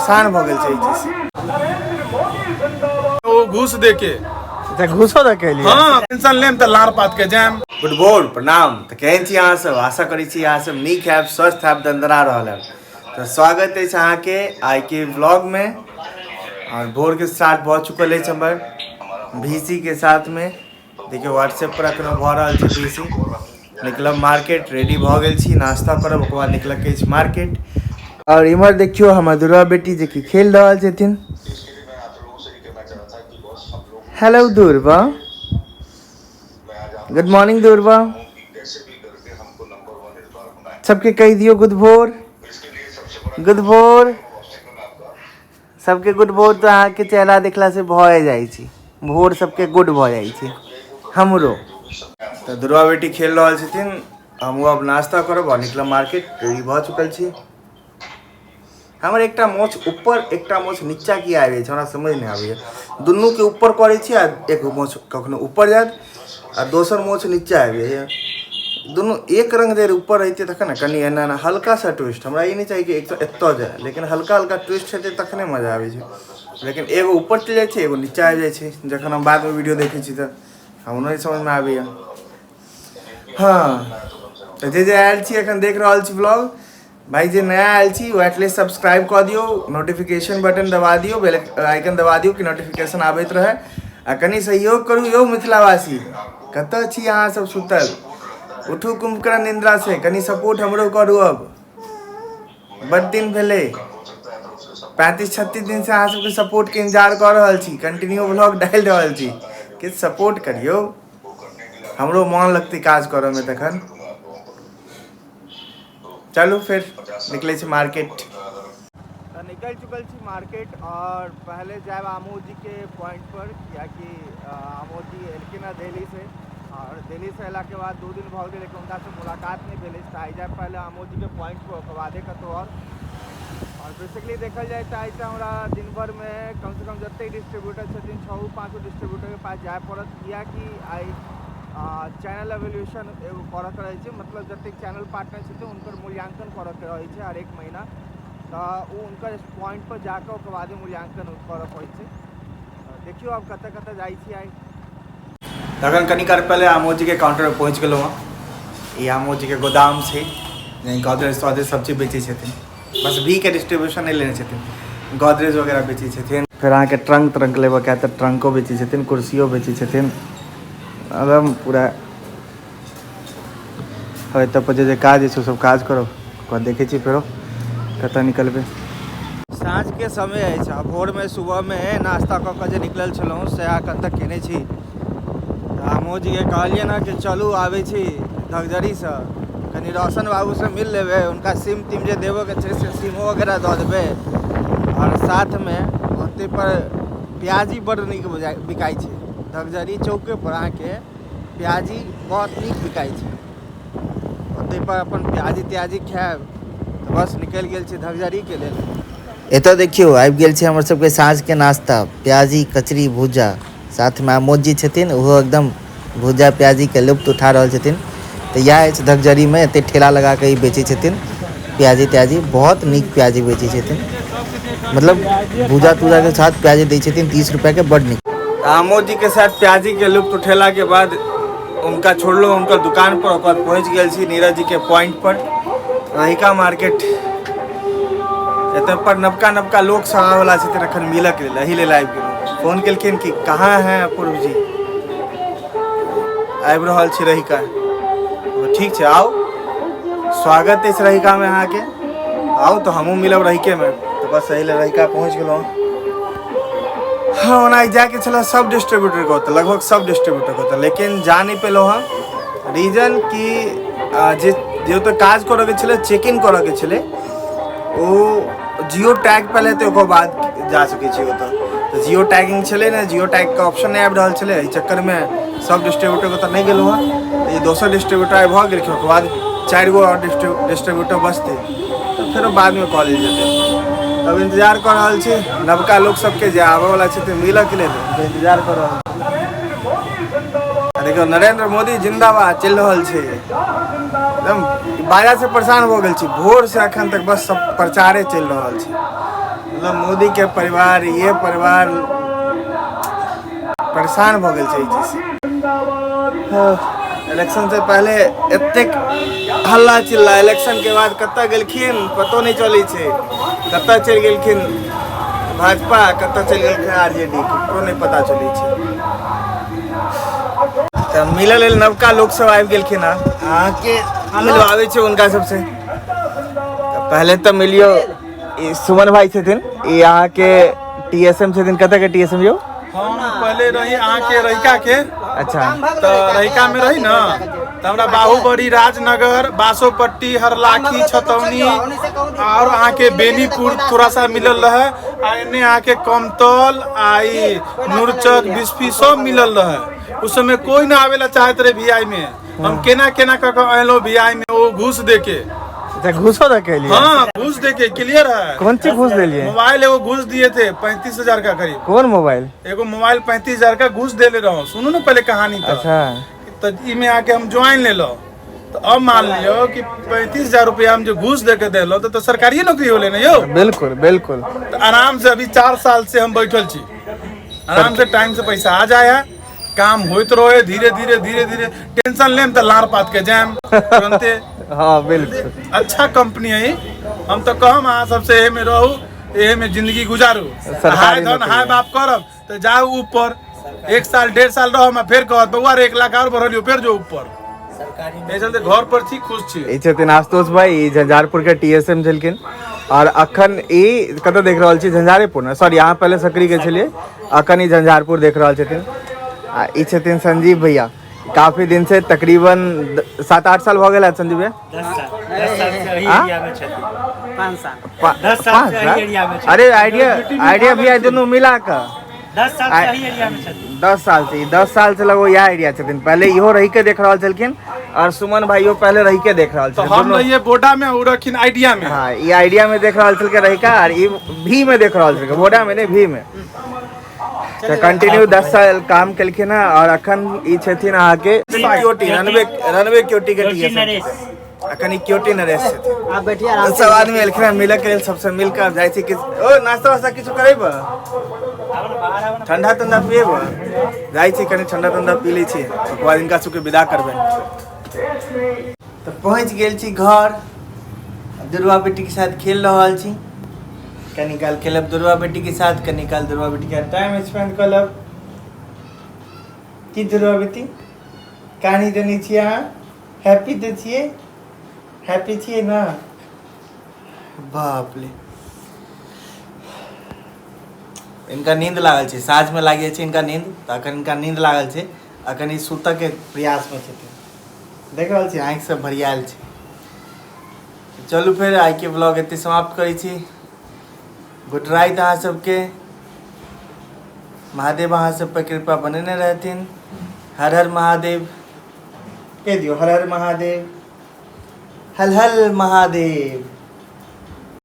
परेशान भ गेल छै ई चीज से। ओ घूस देके अच्छा घूसो दे के लिए हाँ टेंशन लेम त लार पात के जाम। गुड बोल प्रणाम। तो केहन छी अहाँ सब? आशा करै छी अहाँ सब नीक हैब, स्वस्थ हैब, दंदना रहल हैब। तो स्वागत है अहाँ के आई के व्लॉग में। और भोर के स्टार्ट भ चुकल है हमर भीसी के साथ में। देखियो व्हाट्सएप पर अखनो भ रहल छै भीसी। निकलब मार्केट, रेडी भ गेल छी, नाश्ता करब, ओकर बाद निकलब के मार्केट। और इमहर देखियो हमर दुर्गा बेटी जे कि खेल रहल छथिन। हेलो दुर्वा, गुड मॉर्निंग दुर्वा। सबके कह दियो गुड भोर, गुड भोर। सबके गुड भोर तो अहाँ के चेहरा देखला से भए जाइ छी, भोर सबके गुड भ जाइ छी हमरो। तो दुर्वा बेटी खेल रहल छथिन, हमहूँ अब नाश्ता करब और निकलब मार्केट, रेडी भ चुकल छी। हमर एकटा मोछ ऊपर एकटा मोछ नीचा किया आबै छै, हमरा समझ नहीं आबै। दुनू के ऊपर करे छी आ एक मोछ कखनो ऊपर जात आ दोसर मोछ नीचा आबै है। दोनों एक रंग देर ऊपर रहते तखन ना कनी एना ना हल्का सा ट्विस्ट। हमरा ई नहीं चाहिए कि एतऽ जाए, लेकिन हल्का हल्का ट्विस्ट हेतै तखने मजा आबै छै। लेकिन एगो ऊपर चलि जाइ छै, एगो नीचा आबि जाइ छै। जखन हम बाद में वीडियो देखै छी तऽ हम नहीं समझ में आबैया। हाँ तो जे आयल छी एखन देख रहल छी व्लॉग, भाई जे नया आयल छी वो एटलीस्ट सब्सक्राइब कर दियो, नोटिफिकेशन बटन दबा दियो, बेल आइकन दबा दियो कि नोटिफिकेशन आबैत रहे। आ कनी सहयोग करू यौ मिथिलावासी, कतऽ छी अहाँ सब सुतल? उठू कुंभकर्ण निंद्रा से, कनी सपोर्ट हमरो करू। अब बड़ दिन भेले, 35-36 दिन से अहाँ सबके सपोर्ट के इंतजार कर रहल छी, कंटिन्यू व्लॉग डाल रहल छी, किछु सपोर्ट करियो, हमरो मन लगते काज करऽ में तखन। चलू फिर निकले छी मार्केट। निकल चुकल छी मार्केट और पहले जाए आमोद जी के पॉइंट पर, कियाकि आमोद जी एलखिन है दिल्ली से। और दिल्ली से अला के बाद 2 दिन भ गए, लेकिन उनका से मुलाकात नहीं भेल। आई जाए पहले आमोद जी के पॉइंट पर, ओकर बादे कतौ और बेसिकली देखल जाए तो आई हमरा दिन भर में कम से कम जते डिस्ट्रीब्यूटर छथिन 6-5 डिस्ट्रीब्यूटर के पास जाए पड़त, कियाकि आई चैनल एवोल्यूशन एगो करऽ के रहे, मतलब जतेक चैनल पार्टनर छथिन उनकर मूल्यांकन करऽ के रहे हर एक महीना। तो उनकर पॉइंट पर जाकर ओकर बाद मूल्यांकन करऽ पड़े छै। देखियो अब कतऽ कतऽ जाइ छी आई। तखन कनी काल पहले आमोद जी के काउंटर पर पहुँच गेलहुँ हँ। ये आमोद जी के गोदाम छै, गोदरेज तोदरेज सब चीज बेचै छथिन, बस भी के डिस्ट्रीब्यूशन नहीं लेने छथिन। गोदरेज वगैरह बेचै छथिन, फिर अहाँके ट्रंक ट्रंक लेबऽ के तऽ ट्रंको बेचै छथिन, कुर्सियो बेचै छथिन, एकदम पूरा एतऽ पर जे काज है सब काज करब। देखे छी फेरो कतऽ निकलबै। साँझ के समय है, भोर में सुबह में नाश्ता कऽ के जे निकलल छलहुँ से एखन तक केने छी। आमोद जी के कहलिए ना कि चलू आबै छी धगजरी से, कनी रोशन बाबू से मिल लेबै, उनका सिम तिम जे देबऽ के छै से सिमो वगैरह दऽ देबै। और साथ में ओते पर प्याजी बड़ नीक बिकाई छै, धगजरी चौके पर अहाँके प्याजी बहुत नीक बिकाई छै। ओते पर अपन प्याजी त्याजी खायब तो बस निकल गेल छै धगजरी के लेल। एतऽ देखियो आबि गेल छै हमर सबके साँझ के नाश्ता, प्याजी कचरी भुजा। साथ में आमोद जी छथिन, ओहो एकदम भुजा प्याजी के लुत्फ उठा रहल छथिन। तो यह अछि धगजरी में, एते ठेला लगा के बेचै छथिन प्याजी त्याजी, बहुत नीक प्याजी बेचै छथिन। मतलब भुजा तुजा के साथ प्याजी दै छथिन 30 रुपया के, बड़ नीक। आमोद जी के साथ प्याजी के लुत्फ उठेला के बाद उनका छोड़लो उनकर दुकान पर, ओकर पहुँच गेल छी नीरज जी के पॉइंट पर, रहिका मार्केट। एतऽ पर नवका नवका लोग सब आवे वाला छथिन एखन मिलऽ के लेल, एही लेल आबि गेलहुँ। फोन केलखिन कि कहाँ हैं अपूर्व जी, आबि रहल छी रहिका। ठीक छै आउ, स्वागत है रहिका में अहाँ के, आउ तो हमहूँ मिलब रहिके में। तो बस एही लेल रहिका पहुँच गेलहुँ। हाँ ओना जाके छला सब डिस्ट्रीब्यूटर के होता, लगभग सब डिस्ट्रीब्यूटर के होता, लेकिन जा नहीं पेलहुँ हँ। रीजन कि जे तो काज करऽ के छलै, चेक इन करऽ के छलै, ओ जियो टैग पहले तो ओकर बाद जा सकै छी ओतऽ। तो जियो टैगिंग छलै ने, जियो टैग के ऑप्शन नहीं आबि रहल छलै, एहि चक्कर में सब डिस्ट्रीब्यूटर के ओतऽ नहीं गेलहुँ हँ। ये दोसर डिस्ट्रीब्यूटर भऽ गेलखिन, ओकर बाद 4 गो और डिस्ट्रीब्यूटर बचतै, तो फेरो बाद में कॉल जेतै। तब इंतजार कर रहल छी नवका लोग सबके जे आबऽ वाला छथिन मिलऽ के लेल, इंतजार कर रहल छी। देखियो नरेंद्र मोदी जिंदाबाद चलि रहल छै, एकदम बाजा से परेशान हो गेल छी, भोर से अखन तक बस सब प्रचारे चलि रहल छै। मतलब मोदी के परिवार ये परिवार परेशान भ गेल छै ई चीज से। इलेक्शन से पहले एतेक हल्ला चिल्ला, इलेक्शन के बाद कतऽ गेलखिन पतो नहीं चलै छै, कतऽ चलि गेलखिन भाजपा, कतऽ चलि गेलखिन आरजेडी, ककरो नहीं पता चलै छै। तऽ मिलऽ लेल नवका लोक सब आबि गेलखिन हँ, अहाँके मिलवाबै छै उनका सबसे। पहले तो मिलियो ई सुमन भाई छथिन, ई अहाँके टीएसएम छथिन। कतऽ के टीएसएम यौ? हम पहले रही अहाँ के रहिका के। अच्छा। तो रहिका में रही ना, तो हमरा बाहुबड़ी, राजनगर, बासोपट्टी, हरलाखी, छतौनी और अहाँ के बेनीपुर थोड़ा सा मिलल रहे। आ एने अहाँ के कमतौल, आई नूरचक, बिस्फी सब मिलल रहे। उस समय कोई ना आवेला चाहत रहे वीआई में। हम केना केना क अलो वीआई में, वो घूस देके। अच्छा, घूसो दे के लिए? हाँ, घूस देके क्लियर है। कौन सी घूस दे लिए? मोबाइल एगो घूस दिए थे 35,000 का करीब। कौन मोबाइल? एगो मोबाइल 35,000 का घूस दे ले रहा हूँ। सुनो ना पहले कहानी तो। अच्छा। तो इमे आके हम ज्वाइन ले लो, तो अब मान लियो कि 35,000 रुपया हम जो घूस दे के दे लो तो सरकारी नौकरी हो लेना यो। बिल्कुल बिल्कुल। तो आराम से अभी 4 साल से हम बैठल छी, आराम से टाइम से पैसा आ जाए है, काम होत रहे, धीरे धीरे धीरे धीरे टेंशन लेम तो लार पात के जाम तुरंते। हाँ बिल्कुल। अच्छा कंपनी है, हम तो कहम अहाँ सबसे एहे में रहू, एहे में जिंदगी गुजारू। हाय धन हाय बाप करब तो जाओ ऊपर, 1 साल 1.5 साल रहो, फिर कहत बउआ 1 लाख और बढ़लियो, फिर जो ऊपर। चलते घर पर छी, खुश छी। ई छथिन आशुतोष भाई, ई झंझारपुर के टीएसएम छलखिन। और अखन ई कतऽ देख रहल छी? झंझारेपुर ना, सॉरी यहाँ पहले सकरी के छलिए, अखन ई झंझारपुर देख रहल छथिन। आ ई छथिन संजीव भैया, काफी दिन से तकरीबन 7-8 साल भ गेल है संजीव भैया। 10 साल से वही एरिया में छथिन। 5 साल 10 साल से वही एरिया में छथिन। अरे आइडिया भी दोनों मिला कर 10 साल से वही एरिया में छथिन। 10 साल से, 10 साल से लगो यह आइडिया छथिन। पहले इहो रही के देख रहल छलखिन, और सुमन भाइयों पहले रही के देख रहल तो छथिन। हम रहिए बोडा में, उ रखिन आइडिया में। हाँ, ये आइडिया में देख रहल छलके रही का, और ई भी में देख रहल छलके, बोडा में नहीं भी में। तो कंटिन्यू 10 साल काम केलखिन है। और अखन ई छथिन अहाँके सिक्योरिटी, रनवे सिक्योरिटी के टीएसएम। अखन ई सिक्योरिटी नरेश छथिन। आप बैठिए आराम सब आदमी एलखिन है मिले के लेल, सबसे मिलकर जाइ छी कि ओ नाश्ता वास्ता किछु करेब, ठंडा तंडा पिएब, जाइ छी कनी ठंडा तंडा पी लै छी, ओकर बाद इनका सबके विदा करबै। तो पहुँच गेल छी घर, दुर्वा बेटी के साथ खेल रहल छी। कनी काल खेलब दुर्वा बेटी के साथ, कनी काल दुर्वा बेटी के साथ टाइम स्पेंड करलब। की दुर्वा बेटी कहानी जनी छियै अहाँ? हैप्पी तो छियै? हैप्पी छियै ना? बाप रे, इनका नींद लागल छै, साँझ में लागे छै इनका नींद, तो अखन इनका नींद लागल छै, अखन ई सुतऽ के प्रयास में छथिन। देख रहल छी आँखि सब भरियाल छै। चलू फिर आइ के ब्लॉग एते समाप्त करै छी। गुड राइट अहाँ सबके, महादेव अहाँ सब पर कृपा बनेने रहथिन। हर हर महादेव कह दियो, हर हर महादेव, हल हल महादेव।